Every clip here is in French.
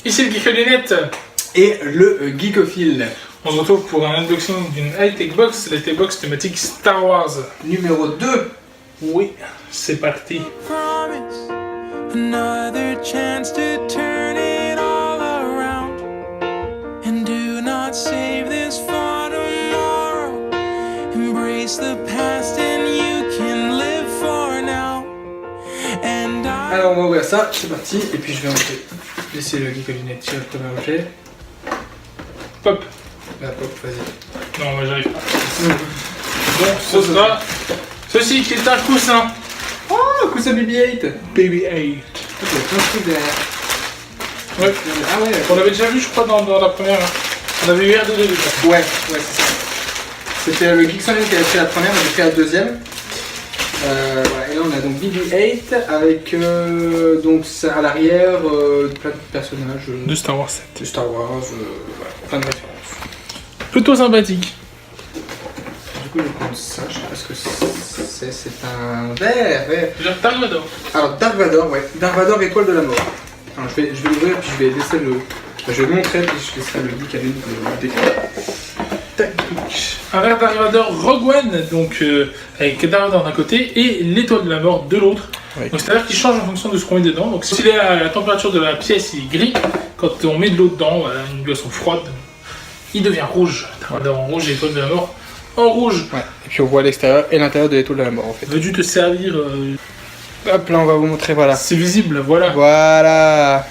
Ici le Geekolinette et le Geekophile. On se retrouve pour un unboxing d'une high-tech box, la high-tech box thématique Star Wars. Numéro 2. Oui, c'est parti. Another chance to turn it all around. And do not save this for tomorrow. Embrace the past and you can live for now. And I... Alors on va ouvrir ça, c'est parti. Et puis je vais laisser le Geekolinette tirer le premier objet. Pop. Bah pop, vas-y. Non, moi j'arrive pas. Donc ce sera ceci qui est un coussin. Oh, coussin BB-8. BB-8. Ok, plein de trucs derrière. Ouais. Ah ouais, On l'avait déjà vu, je crois, dans la première. On avait eu R2D déjà. ouais, c'est ça. C'était le Geeksonin qui avait fait la première, mais j'ai fait la deuxième. Voilà, et là on a donc BB-8 avec donc ça, à l'arrière plein de personnages De Star Wars 7. de Star Wars, voilà, plein de références. Plutôt sympathique. Du coup je vais prendre ça, je sais pas ce que c'est un verre. Dark Vador. Alors Dark Vador, ouais, Dark Vador étoile de la mort. Alors je vais l'ouvrir puis je vais laisser je vais le montrer puis je laisserai le geek à lui le décrire. Tac. Un verre Dark Vador Rogue One, donc avec Dark Vador d'un côté et l'étoile de la mort de l'autre. Ouais. Donc c'est-à-dire qu'il change en fonction de ce qu'on met dedans. Donc s'il est à la température de la pièce, il est gris. Quand on met de l'eau dedans, voilà, une boisson froide, il devient rouge. Dark Vador en rouge et l'étoile de la mort en rouge. Ouais. Et puis on voit l'extérieur et l'intérieur de l'étoile de la mort en fait. Veux-tu te servir Hop là on va vous montrer, voilà. C'est visible, voilà. Voilà.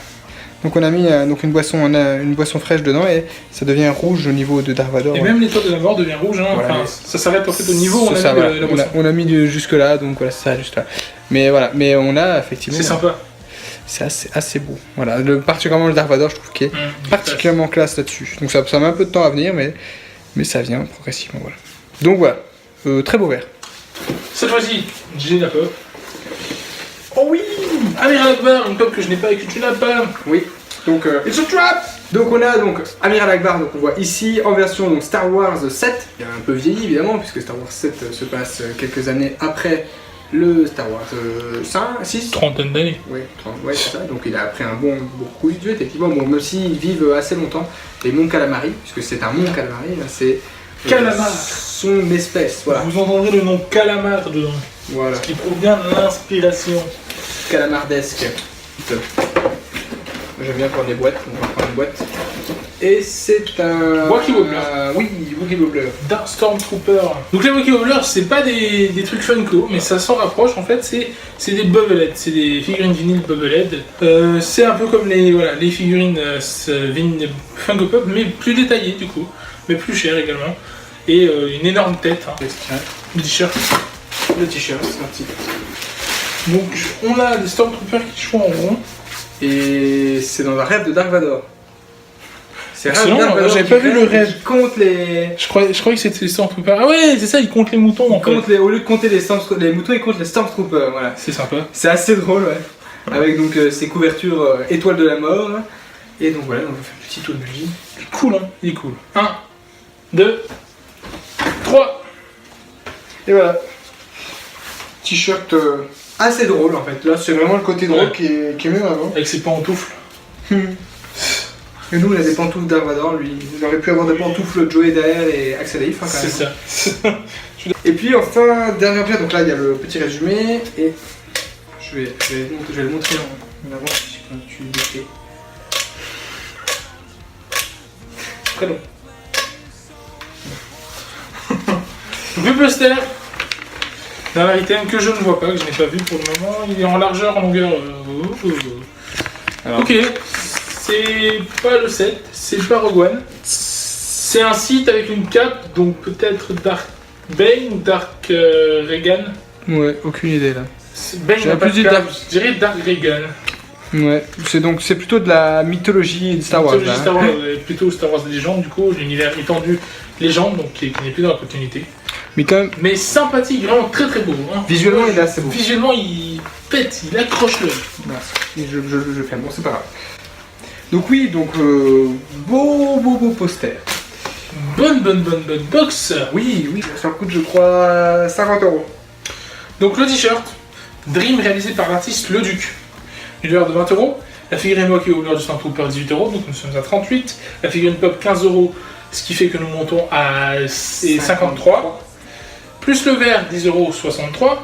Donc on a mis donc une boisson fraîche dedans et ça devient rouge au niveau de Dark Vador. Et même l'étoile de la mort devient rouge, hein. Voilà, Enfin, mais- ça s'arrête en fait au niveau où on a C'est ça, mis voilà. la boisson. On a mis jusque là, donc voilà, c'est ça juste là. Mais voilà, mais on a effectivement. C'est sympa. C'est assez beau. Voilà, particulièrement le Dark Vador, je trouve qu'il est particulièrement classe là-dessus. Donc ça met un peu de temps à venir, mais ça vient progressivement, voilà. Donc voilà, très beau verre. Cette fois-ci, j'ai la pop. Oh oui, Amiral Akbar, une pop que je n'ai pas et que tu n'as pas. Oui. Donc It's a trap. Donc on a donc Amiral Akbar, donc on voit ici en version donc Star Wars 7, il est un peu vieilli évidemment puisque Star Wars 7 se passe quelques années après le Star Wars 5, 6. Trentaine d'années. Oui, ouais, c'est ça, donc il a pris un bon coup de vieux effectivement, bon, même s'ils vivent assez longtemps, les monts Calamari, puisque c'est un mont Calamari, là, c'est Calamar. son espèce, voilà. Vous entendrez le nom Calamar dedans, Voilà, qui provient de l'inspiration. calamardesque. J'aime bien prendre des boîtes, on va prendre une boîte. Et c'est un... Wookiee Wobbler. Oui, Wookiee Wobbler. Dark Stormtrooper. Donc les Wookiee Wobblers, c'est pas des trucs Funko, mais ça s'en rapproche en fait, c'est des Bubblehead, c'est des figurines vinyles Bubblehead. C'est un peu comme les figurines vinyles Funko Pop, mais plus détaillées du coup, mais plus chères également. Et une énorme tête, hein. Le t-shirt. Le t-shirt, c'est parti. Donc on a des Stormtroopers qui jouent en rond. Et c'est dans un rêve de Dark Vador. C'est Excellent, Dark Vador j'avais qui pas vu le rêve, rêve. qui compte les... Je croyais que c'était les Stormtroopers. Ah ouais, c'est ça, ils comptent les moutons en fait. Au lieu de compter les moutons, ils comptent les Stormtroopers, voilà. C'est sympa. C'est assez drôle, ouais. Avec donc ces couvertures étoiles de la mort. Et donc voilà, on va faire un petit tour de magie. Il est cool, hein. Il est cool. 1, 2, 3. Et voilà. T-shirt assez drôle en fait. Là, c'est vraiment le côté drôle Ouais. qui est mieux avant. Avec ses pantoufles. Et nous, on a des pantoufles Dark Vador, lui. Il aurait pu avoir des pantoufles Joey Daher et Axel Heif, hein, quand C'est même. ça. Et puis enfin, dernier objet, donc là il y a le petit résumé et je vais le montrer en avant quand tu le fais. Très long. Le poster d'un item que je ne vois pas, que je n'ai pas vu pour le moment. Il est en largeur, en longueur. Alors. Ok, c'est pas le 7, c'est pas Rogue One. C'est un site avec une cape, donc peut-être Dark Bane ou Dark Regan. Ouais, aucune idée là. Bane J'ai n'a pas plus de dit cape, Dark- je dirais Dark Regan. Ouais, c'est plutôt de la mythologie de Star Wars. Mythologie Là, Star hein. Wars, plutôt Star Wars Légende, du coup, l'univers étendu Légende, donc qui n'est plus dans la continuité. Mais quand même, Mais sympathique, vraiment très très beau. Hein. visuellement il est assez beau. Visuellement, il pète, il accroche l'œil. Je fais, bon c'est pas grave. Donc oui, beau poster. Bonne box. Oui, ça coûte je crois 50 €. Donc le t-shirt, Dream réalisé par l'artiste Le Duc. Une valeur de 20 €. La figurine Walkie Over du Stormtrooper 18€, donc nous sommes à 38. La figurine Pop 15€, ce qui fait que nous montons à 53. Plus le vert 10€, 63.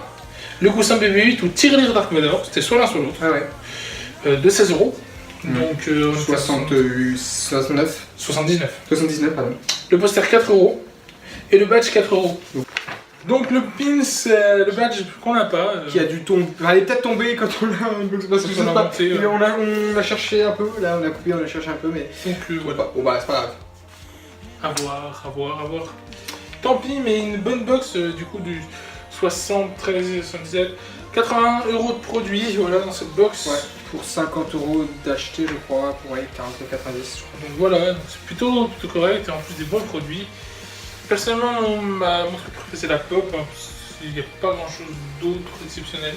Le coussin BB-8 ou Tirelire Dark Vador, c'était soit l'un soit l'autre, Ah ouais. de 16€. Donc 69. 79. 79, pardon. Le poster 4€ et le badge 4€. Donc le pins, le badge qu'on n'a pas. Qui a dû tomber. Enfin, elle est peut-être tombée quand on l'a unboxé, parce que je sais pas. monté, ouais. On l'a cherché un peu, là on a coupé, on l'a cherché un peu, mais. Donc voilà. Bon bah c'est pas grave. À voir. Tant pis, mais une bonne box du coup du 73, 77, 81€ de produits, voilà dans cette box. Ouais. Pour 50€ d'acheter, je crois, pour 49,90€, je crois. Donc voilà, donc c'est plutôt correct et en plus des bons produits. Personnellement, mon truc préféré c'est la pop, hein, il n'y a pas grand chose d'autre exceptionnel.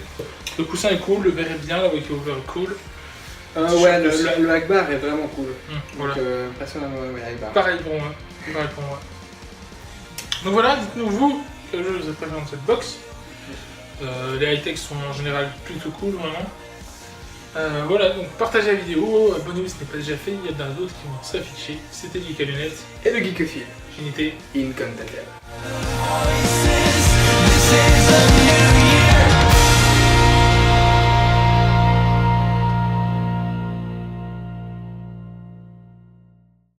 Le coussin est cool, le verre est bien, la Walkie Over est cool. Ouais, le Akbar est vraiment cool. Voilà. Donc, personnellement, ouais, Akbar. Pareil pour moi. Donc voilà, dites-nous vous, quel jeu vous avez préféré dans cette box. Les high-tech sont en général plutôt cool, vraiment. Voilà, donc partagez la vidéo, abonnez-vous si ce n'est pas déjà fait, il y en a d'autres qui vont s'afficher. C'était Geek à lunettes. Et le Geekophile. Unité In Contact. This is a new